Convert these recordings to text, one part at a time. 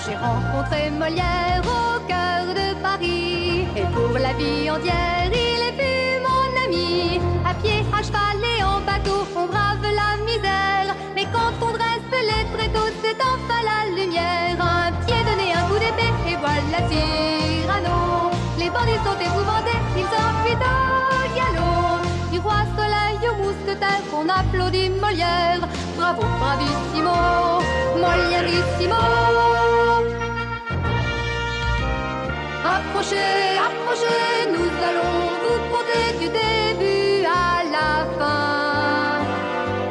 J'ai rencontré Molière au cœur de Paris, et pour la vie entière, il est plus mon ami. À pied, à cheval et en bateau, on brave la misère, mais quand on dresse les tréteaux, c'est enfin la lumière. Un pied donné, un coup d'épée, et voilà Cyrano. Les bandits sont épouvantés, ils s'enfuient au galop. Du roi Soleil au mousquetaire, on applaudit Molière. Bravo, bravissimo, Molièrissimo. Approchez, approchez, nous allons vous conter du début à la fin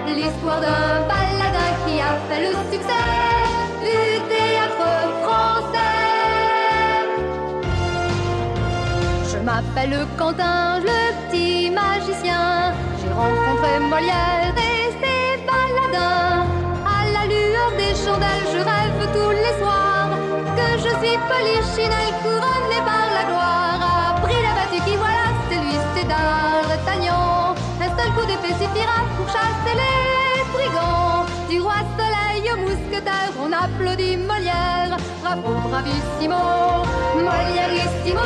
l'histoire d'un baladin qui a fait le succès du théâtre français. Je m'appelle Quentin, le petit magicien. J'ai rencontré Molière et ses baladins. À la lueur des chandelles, je rêve tous les soirs que je suis Polichinelle, couronnée par la gloire. Après la battue qui voilà, c'est lui, c'est D'Artagnan. Un seul coup d'épée suffira pour chasser les brigands. Du roi Soleil au mousquetaire, on applaudit Molière. Bravo, bravissimo, Molièrissimo.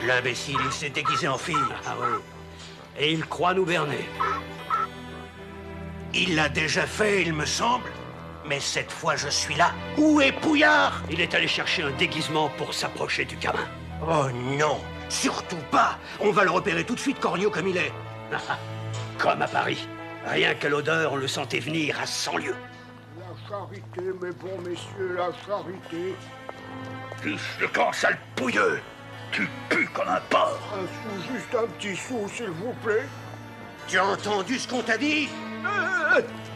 L'imbécile, il s'est déguisé en fille. Ah oui. Et il croit nous berner. Il l'a déjà fait, il me semble. Mais cette fois, je suis là. Où est Pouillard? Il est allé chercher un déguisement pour s'approcher du gamin. Oh non, surtout pas. On va le repérer tout de suite, Cornio, comme il est. Comme à Paris. Rien que l'odeur, on le sentait venir à 100 lieues. La charité, mes bons messieurs, la charité. Fiche le camp, sale pouilleux. Tu pues comme un porc. Un sou, juste un petit sou, s'il vous plaît. Tu as entendu ce qu'on t'a dit?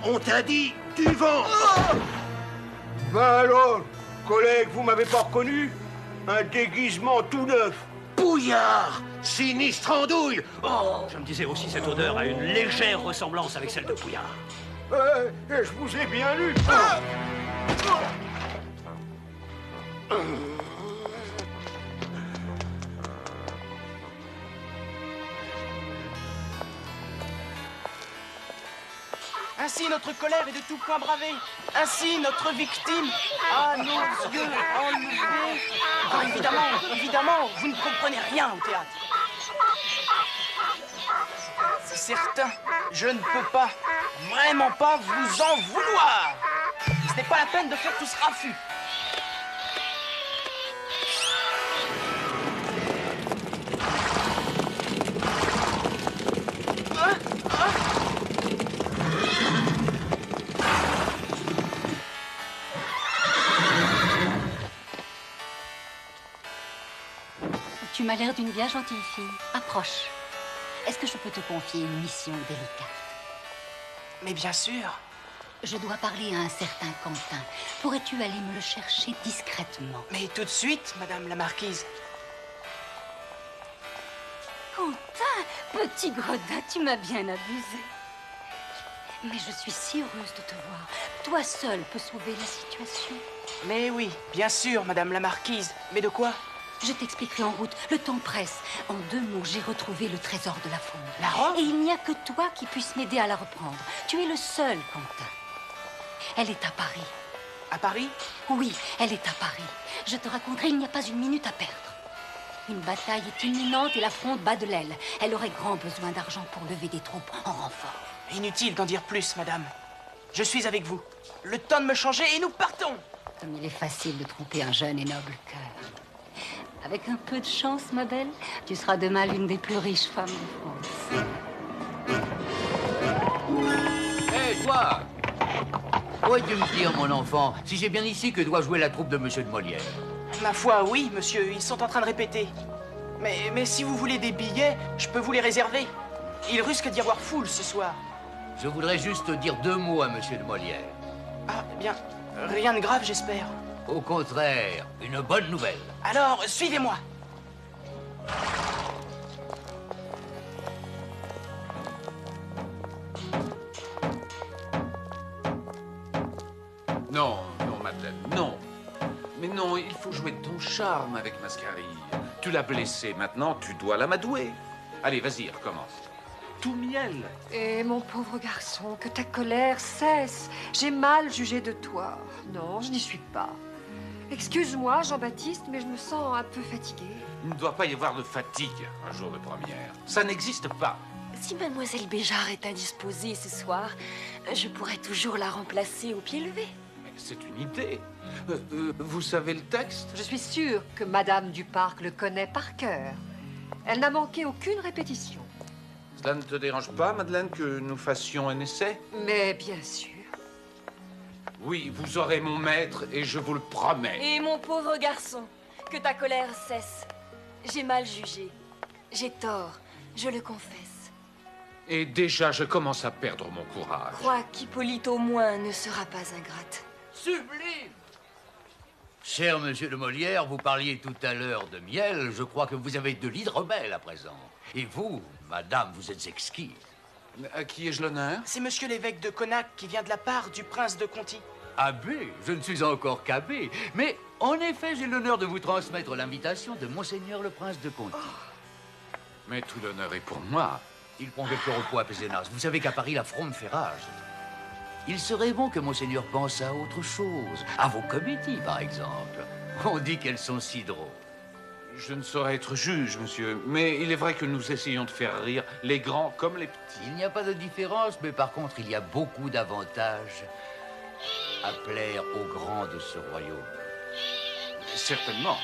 On t'a dit du vent. Ben alors, collègue, vous m'avez pas reconnu? Un déguisement tout neuf. Pouillard, sinistre andouille. Oh, Je me disais aussi, cette odeur a une légère ressemblance avec celle de Pouillard. Et je vous ai bien lu. Ainsi notre colère est de tout point bravée. Ainsi notre victime a nos yeux enlevés. Ah, évidemment, vous ne comprenez rien au théâtre. C'est certain, je ne peux pas, vraiment pas vous en vouloir. Ce n'est pas la peine de faire tout ce raffut. Tu m'as l'air d'une bien gentille fille. Approche. Est-ce que je peux te confier une mission délicate? Mais bien sûr. Je dois parler à un certain Quentin. Pourrais-tu aller me le chercher discrètement? Mais tout de suite, madame la marquise. Quentin, petit gredin, tu m'as bien abusé. Mais je suis si heureuse de te voir. Toi seul peux sauver la situation. Mais oui, bien sûr, madame la marquise. Mais de quoi? Je t'expliquerai en route. Le temps presse. En 2 mots, j'ai retrouvé le trésor de la faune. La robe? Et il n'y a que toi qui puisse m'aider à la reprendre. Tu es le seul, Quentin. Elle est à Paris. À Paris? Oui, elle est à Paris. Je te raconterai, il n'y a pas une minute à perdre. Une bataille est imminente et la fronde bat de l'aile. Elle aurait grand besoin d'argent pour lever des troupes en renfort. Inutile d'en dire plus, madame. Je suis avec vous. Le temps de me changer et nous partons. Comme il est facile de tromper un jeune et noble cœur. Avec un peu de chance, ma belle, tu seras demain l'une des plus riches femmes de France. Hé, toi! Pourrais-tu me dire, mon enfant, si c'est bien ici que doit jouer la troupe de Monsieur de Molière? Ma foi, oui, monsieur. Ils sont en train de répéter. Mais si vous voulez des billets, je peux vous les réserver. Il risque d'y avoir foule ce soir. Je voudrais juste dire 2 mots à Monsieur de Molière. Ah, bien, rien de grave, j'espère. Au contraire, une bonne nouvelle. Alors, suivez-moi. Non, non, Madeleine, non. Mais non, il faut jouer de ton charme avec Mascarille. Tu l'as blessée, maintenant tu dois l'amadouer. Allez, vas-y, recommence. Tout miel. Et mon pauvre garçon, que ta colère cesse. J'ai mal jugé de toi. Non, je n'y suis pas. Excuse-moi, Jean-Baptiste, mais je me sens un peu fatiguée. Il ne doit pas y avoir de fatigue un jour de première. Ça n'existe pas. Si mademoiselle Béjart est indisposée ce soir, je pourrais toujours la remplacer au pied levé. Mais c'est une idée. Vous savez le texte? Je suis sûre que Madame Duparc le connaît par cœur. Elle n'a manqué aucune répétition. Cela ne te dérange pas, Madeleine, que nous fassions un essai? Mais bien sûr. Oui, vous aurez mon maître et je vous le promets. Et mon pauvre garçon, que ta colère cesse. J'ai mal jugé. J'ai tort, je le confesse. Et déjà, je commence à perdre mon courage. Crois qu'Hippolyte au moins ne sera pas ingrate. Sublime! Cher monsieur de Molière, vous parliez tout à l'heure de miel. Je crois que vous avez de l'hydromel à présent. Et vous, madame, vous êtes exquise. À qui ai-je l'honneur? C'est monsieur l'évêque de Connac qui vient de la part du prince de Conti. Abbé, je ne suis encore qu'abbé. Mais en effet, j'ai l'honneur de vous transmettre l'invitation de monseigneur le prince de Conti. Mais tout l'honneur est pour moi. Il prend quelques repos à Pézenas. Vous savez qu'à Paris, la fronde fait rage. Il serait bon que monseigneur pense à autre chose. À vos comédies, par exemple. On dit qu'elles sont si drôles. Je ne saurais être juge, monsieur, mais il est vrai que nous essayons de faire rire les grands comme les petits. Il n'y a pas de différence, mais par contre, il y a beaucoup d'avantages à plaire aux grands de ce royaume. Certainement.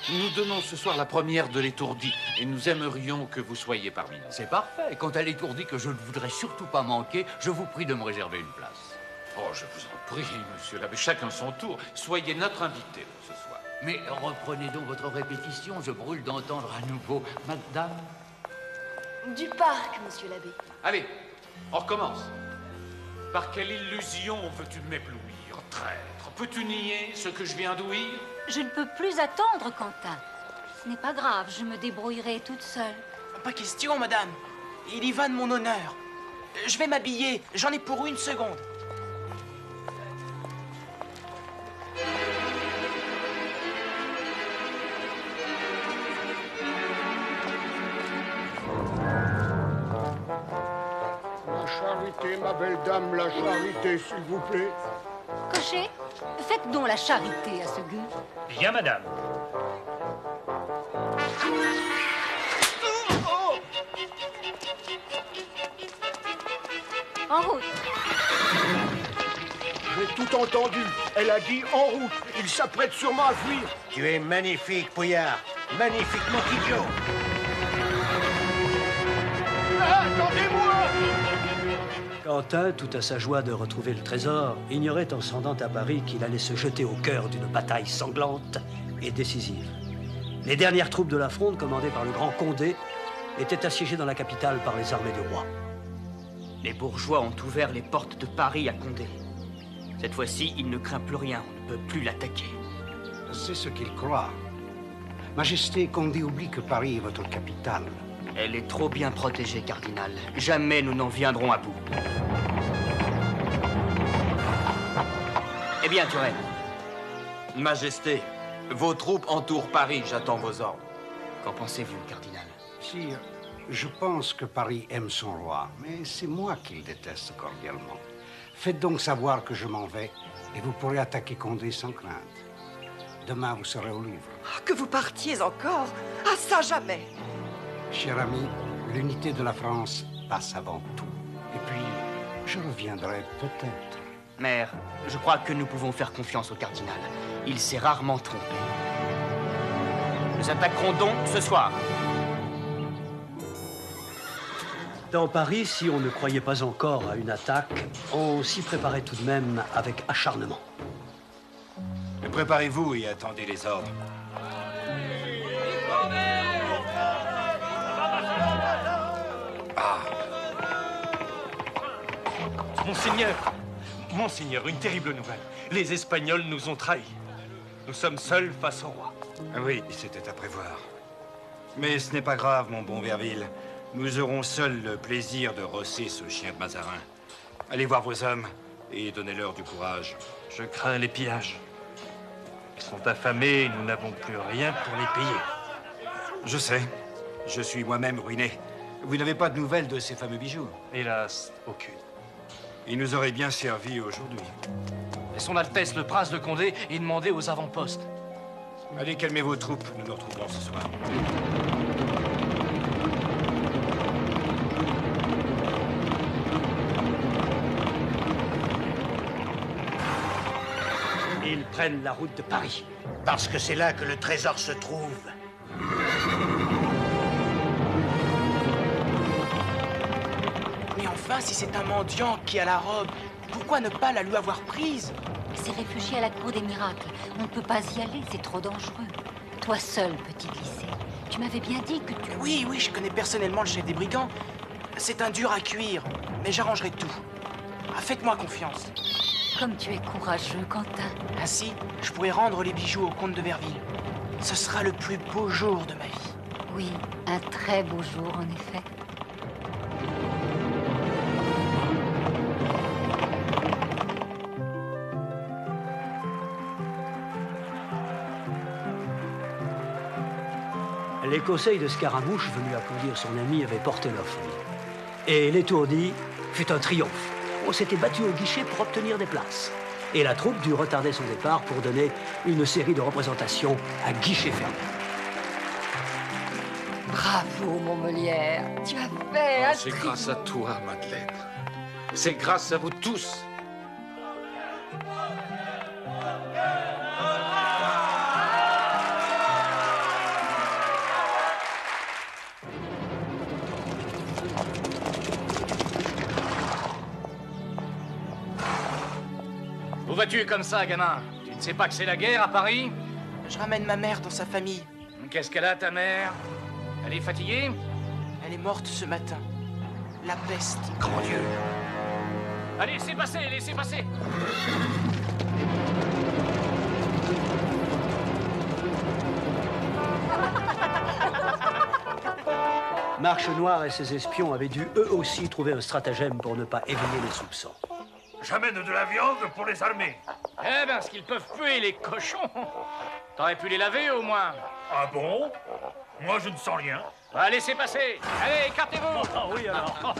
Nous donnons ce soir la première de l'étourdi et nous aimerions que vous soyez parmi nous. C'est parfait. Quant à l'étourdi que je ne voudrais surtout pas manquer, je vous prie de me réserver une place. Oh, je vous en prie, monsieur l'abbé, chacun son tour. Soyez notre invité ce soir. Mais reprenez donc votre répétition. Je brûle d'entendre à nouveau madame. Du parc, monsieur l'abbé. Allez, on recommence. Par quelle illusion veux-tu m'éblouir, traître? Peux-tu nier ce que je viens d'ouïr? Je ne peux plus attendre, Quentin. Ce n'est pas grave, je me débrouillerai toute seule. Pas question, madame. Il y va de mon honneur. Je vais m'habiller, j'en ai pour une seconde. La charité, ma belle dame, la charité, s'il vous plaît. Cocher, faites donc la charité à ce gueux. Bien, madame. En route. J'ai tout entendu. Elle a dit en route. Il s'apprête sûrement à fuir. Tu es magnifique, Pouillard. Magnifiquement idiot. Ah, attendez-moi! Quentin, tout à sa joie de retrouver le trésor, ignorait en se rendant à Paris qu'il allait se jeter au cœur d'une bataille sanglante et décisive. Les dernières troupes de la Fronde, commandées par le grand Condé, étaient assiégées dans la capitale par les armées du roi. Les bourgeois ont ouvert les portes de Paris à Condé. Cette fois-ci, il ne craint plus rien, on ne peut plus l'attaquer. C'est ce qu'il croit. Majesté, Condé oublie que Paris est votre capitale. Elle est trop bien protégée, cardinal. Jamais nous n'en viendrons à bout. Eh bien, Turenne. Majesté, vos troupes entourent Paris, j'attends vos ordres. Qu'en pensez-vous, cardinal? Sire, je pense que Paris aime son roi, mais c'est moi qui le déteste cordialement. Faites donc savoir que je m'en vais, et vous pourrez attaquer Condé sans crainte. Demain, vous serez au Louvre. Que vous partiez encore? Ah, ça, jamais! Cher ami, l'unité de la France passe avant tout. Et puis, je reviendrai peut-être. Mère, je crois que nous pouvons faire confiance au cardinal. Il s'est rarement trompé. Nous attaquerons donc ce soir. Dans Paris, si on ne croyait pas encore à une attaque, on s'y préparait tout de même avec acharnement. Préparez-vous et attendez les ordres. Monseigneur, Monseigneur, une terrible nouvelle. Les Espagnols nous ont trahis. Nous sommes seuls face au roi. Oui, c'était à prévoir. Mais ce n'est pas grave, mon bon Verville. Nous aurons seuls le plaisir de rosser ce chien de Mazarin. Allez voir vos hommes et donnez-leur du courage. Je crains les pillages. Ils sont affamés et nous n'avons plus rien pour les payer. Je sais. Je suis moi-même ruiné. Vous n'avez pas de nouvelles de ces fameux bijoux? Hélas, aucune. Ils nous auraient bien servi aujourd'hui. Et son Altesse, le prince de Condé, est demandé aux avant-postes. Allez, calmez vos troupes. Nous nous retrouverons ce soir. Ils prennent la route de Paris. Parce que c'est là que le trésor se trouve. Mais enfin, si c'est un mendiant qui a la robe, pourquoi ne pas la lui avoir prise? Il s'est réfugié à la cour des miracles. On ne peut pas y aller, c'est trop dangereux. Toi seul, petit lycée. Tu m'avais bien dit que tu... Oui, je connais personnellement le chef des brigands. C'est un dur à cuire, mais j'arrangerai tout. Ah, faites-moi confiance. Comme tu es courageux, Quentin. Ainsi, je pourrai rendre les bijoux au comte de Verville. Ce sera le plus beau jour de ma vie. Oui, un très beau jour, en effet. Les conseils de Scaramouche, venu applaudir son ami, avaient porté leurs fruits. Et l'étourdi fut un triomphe. On s'était battu au guichet pour obtenir des places. Et la troupe dut retarder son départ pour donner une série de représentations à guichet fermé. Bravo, mon Molière. Tu as fait un C'est grâce à toi, Madeleine. C'est grâce à vous tous. Où vas-tu comme ça, gamin? Tu ne sais pas que c'est la guerre à Paris? Je ramène ma mère dans sa famille. Qu'est-ce qu'elle a, ta mère? Elle est fatiguée? Elle est morte ce matin. La peste. Grand Dieu! Allez, laissez passer, laissez passer! Marche Noire et ses espions avaient dû eux aussi trouver un stratagème pour ne pas éveiller les soupçons. J'amène de la viande pour les armées. Eh ben, ce qu'ils peuvent puer, les cochons! T'aurais pu les laver, au moins. Ah bon? Moi, je ne sens rien. Va, laissez passer! Allez, écartez-vous! Ah oui, alors.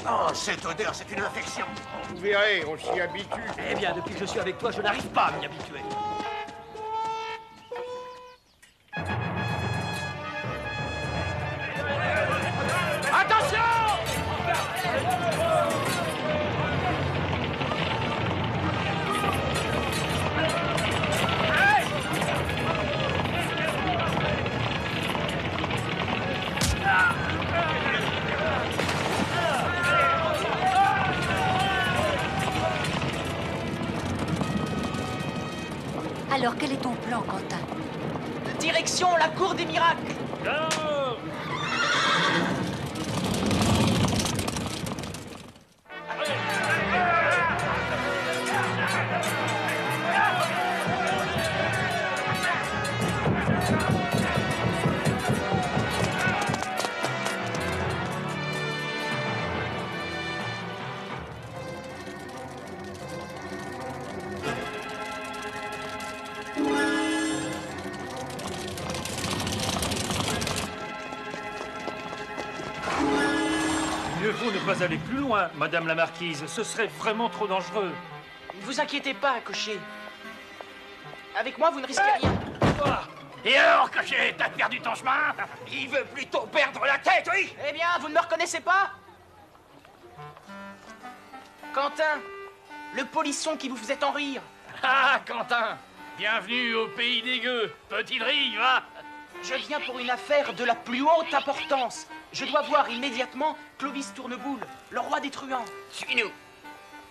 Oh, cette odeur, c'est une infection. Vous verrez, on s'y habitue. Eh bien, depuis que je suis avec toi, je n'arrive pas à m'y habituer. Attention! Alors, quel est ton plan, Quentin? Direction la cour des miracles. Mieux vaut ne pas aller plus loin, Madame la Marquise. Ce serait vraiment trop dangereux. Ne vous inquiétez pas, cocher. Avec moi, vous ne risquez rien. Et alors, cocher, t'as perdu ton chemin? Il veut plutôt perdre la tête, oui? Eh bien, vous ne me reconnaissez pas? Quentin, le polisson qui vous faisait tant rire. Ah, Quentin! Bienvenue au pays des gueux. Petite rive, va! Je viens pour une affaire de la plus haute importance. Je dois voir immédiatement Clovis Tourneboule, le roi des truands. Suis-nous.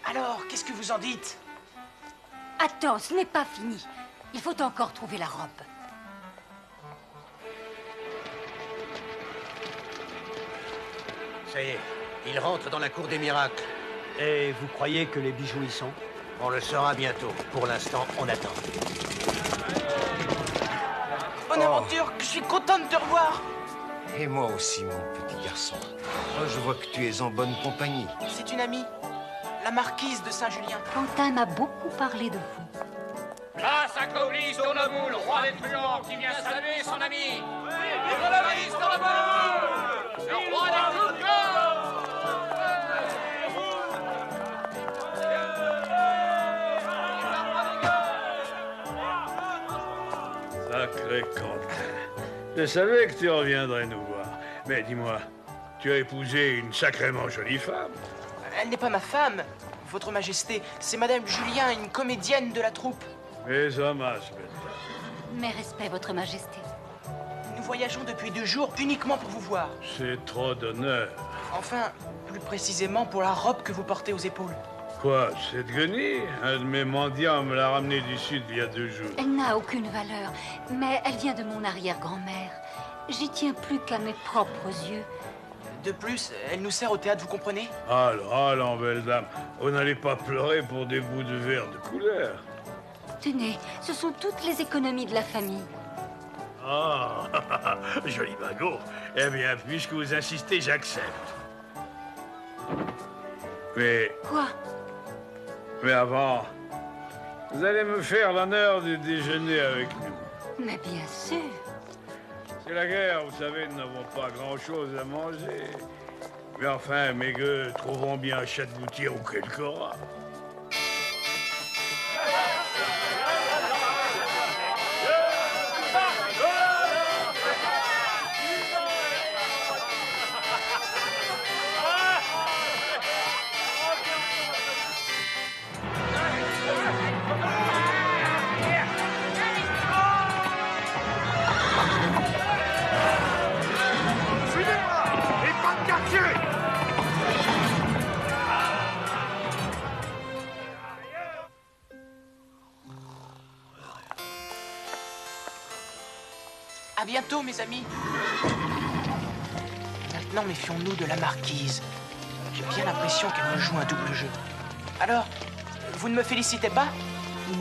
Alors, qu'est-ce que vous en dites? Attends, ce n'est pas fini. Il faut encore trouver la robe. Ça y est, il rentre dans la cour des miracles. Et vous croyez que les bijoux y sont? On le saura bientôt. Pour l'instant, on attend. Bonne aventure, je suis content de te revoir. Et moi aussi, mon petit garçon. Oh, je vois que tu es en bonne compagnie. C'est une amie, la marquise de Saint-Julien. Quentin m'a beaucoup parlé de vous. Grâce à Coblis Tournemoule, roi des truands, qui vient saluer son ami. Coblis Tournemoule, le roi des truands. Sacré Quentin. Je savais que tu reviendrais nous voir. Mais dis-moi, tu as épousé une sacrément jolie femme. Elle n'est pas ma femme, Votre Majesté. C'est Madame Julien, une comédienne de la troupe. Mes hommages, Mes respects, Votre Majesté. Nous voyageons depuis 2 jours uniquement pour vous voir. c'est trop d'honneur. Enfin, plus précisément pour la robe que vous portez aux épaules. Quoi, cette guenille? Un de mes mendiants me l'a ramenée du sud il y a 2 jours. Elle n'a aucune valeur, mais elle vient de mon arrière-grand-mère. J'y tiens plus qu'à mes propres yeux. De plus, elle nous sert au théâtre, vous comprenez? Allons, belle dame, vous n'allez pas pleurer pour des bouts de verre de couleur. Tenez, ce sont toutes les économies de la famille. Ah, joli bagot. Eh bien, puisque vous insistez, j'accepte. Mais Quoi? avant, vous allez me faire l'honneur de déjeuner avec nous. Mais bien sûr. C'est la guerre, vous savez, nous n'avons pas grand-chose à manger. Mais enfin, mes gueux trouveront bien un chat de gouttière ou quelque rat. À bientôt, mes amis. Maintenant, méfions-nous de la marquise. J'ai bien l'impression qu'elle me joue un double jeu. Alors, vous ne me félicitez pas?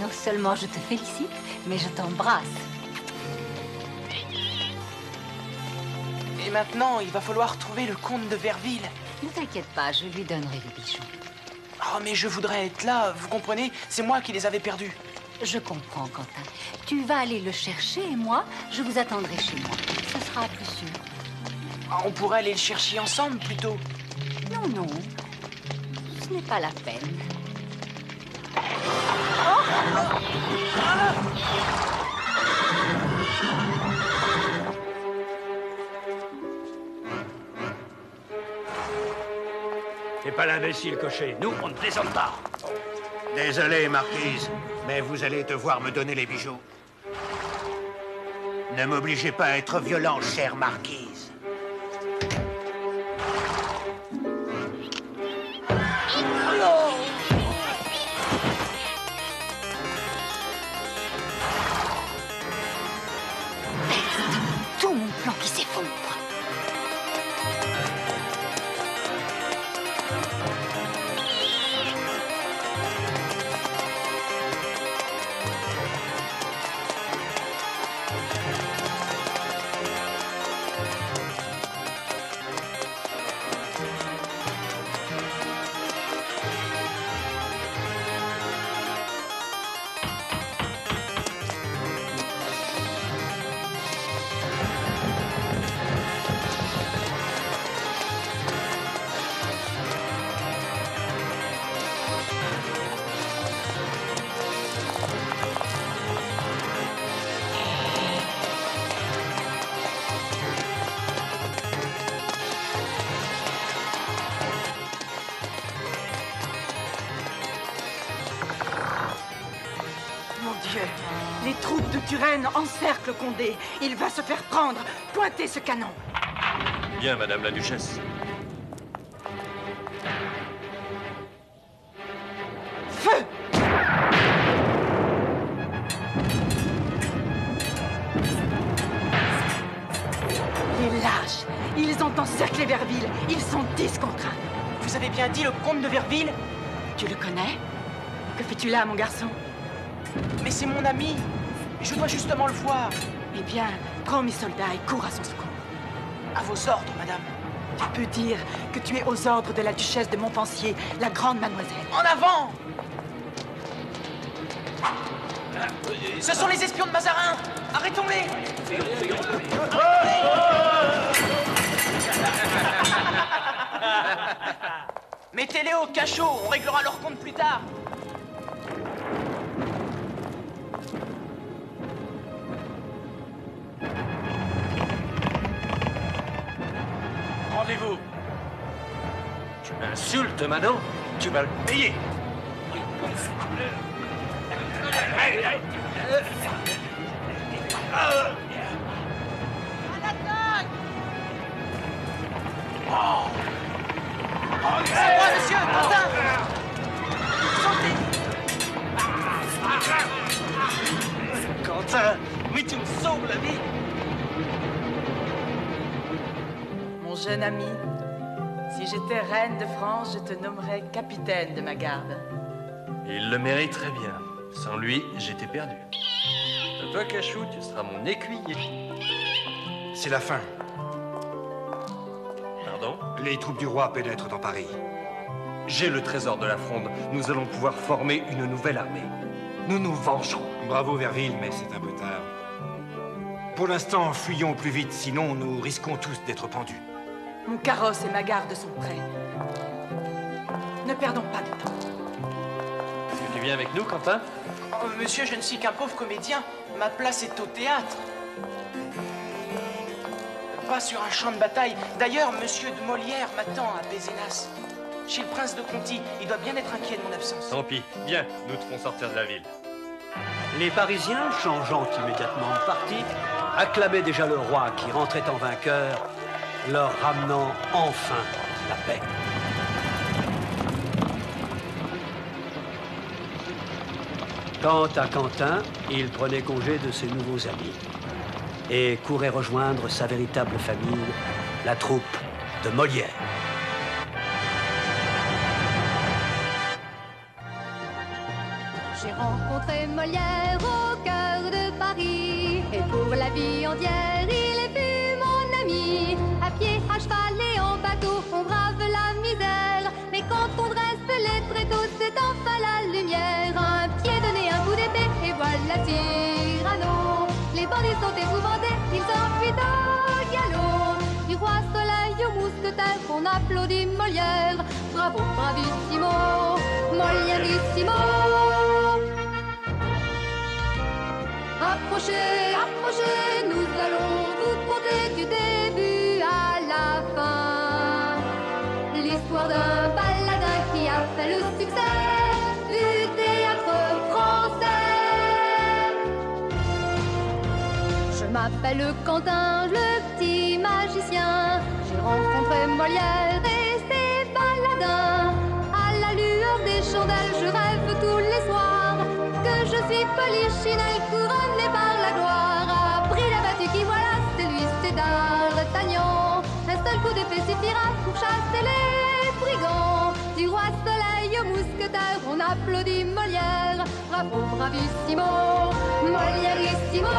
Non seulement je te félicite, mais je t'embrasse. Et maintenant, il va falloir trouver le comte de Verville. Ne t'inquiète pas, je lui donnerai les bijoux. Oh, mais je voudrais être là, vous comprenez? C'est moi qui les avais perdus. Je comprends, Quentin. Tu vas aller le chercher et moi, je vous attendrai chez moi. Ce sera plus sûr. Ah, on pourrait aller le chercher ensemble, plutôt. Non. Ce n'est pas la peine. T'es pas l'imbécile, cocher. Nous, on ne plaisante pas. Désolé, marquise, mais vous allez devoir me donner les bijoux. Ne m'obligez pas à être violent, chère marquise. Tout mon plan qui s'effondre. Mon Dieu, les troupes de Turenne encerclent Condé. Il va se faire prendre. Pointez ce canon. Bien, Madame la Duchesse. Feu! Les lâches! Ils ont encerclé Verville. Ils sont 10 contre 1. Vous avez bien dit le comte de Verville? Tu le connais? Que fais-tu là, mon garçon? Mais c'est mon ami. Je dois justement le voir. Eh bien, prends mes soldats et cours à son secours. À vos ordres, madame. Tu peux dire que tu es aux ordres de la duchesse de Montpensier, la grande mademoiselle. En avant! Ce sont les espions de Mazarin! Arrêtons-les! Mettez-les au cachot, on réglera leur compte plus tard. Rendez-vous. Tu m'insultes, Manon? Tu vas le payer. C'est moi, monsieur, Quentin! Sautez! Quentin, oui, tu me sauves la vie. Mon jeune ami, si j'étais reine de France, je te nommerais capitaine de ma garde. Il le mérite très bien. Sans lui, j'étais perdu. À toi, Cachou, tu seras mon écuyer. C'est la fin. Pardon? Les troupes du roi pénètrent dans Paris. J'ai le trésor de la Fronde. Nous allons pouvoir former une nouvelle armée. Nous nous vengerons. Bravo, Verville, mais c'est un peu tard. Pour l'instant, fuyons au plus vite, sinon nous risquons tous d'être pendus. Mon carrosse et ma garde sont prêts. Ne perdons pas de temps. Est-ce que tu viens avec nous, Quentin? Oh, monsieur, je ne suis qu'un pauvre comédien. Ma place est au théâtre. Pas sur un champ de bataille. D'ailleurs, monsieur de Molière m'attend à Pézenas. Chez le prince de Conti, il doit bien être inquiet de mon absence. Tant pis. Viens, nous te ferons sortir de la ville. Les Parisiens, changeant immédiatement de parti, acclamaient déjà le roi qui rentrait en vainqueur, leur ramenant enfin la paix. Quant à Quentin, il prenait congé de ses nouveaux amis et courait rejoindre sa véritable famille, la troupe de Molière. J'ai rencontré Molière au cœur de Paris, et pour la vie entière, il est vu mon ami. À pied, à cheval et en bateau, on brave la misère, mais quand on dresse les tréteaux, c'est enfin la lumière. Un pied donné, un coup d'épée, et voilà Cyrano. Les bandits sont épouvantés, ils s'enfuient au galop. Du roi Soleil au mousquetaire, on applaudit Molière. Bravo, bravissimo, Molièrissimo. Approchez, approchez, nous allons vous conter du début à la fin l'histoire d'un baladin qui a fait le succès du théâtre français. Je m'appelle Quentin, le petit magicien. J'ai rencontré Molière et ses baladins. À la lueur des chandelles, je rêve tous les soirs que je suis Polichinelle, couronnée par la gloire. Après la battue qui voilà, c'est lui, c'est D'Artagnan. Un seul coup d'épée suffira pour chasser les brigands. Du roi Soleil au mousquetaire, on applaudit Molière. Bravo, bravissimo, Molièrissimo.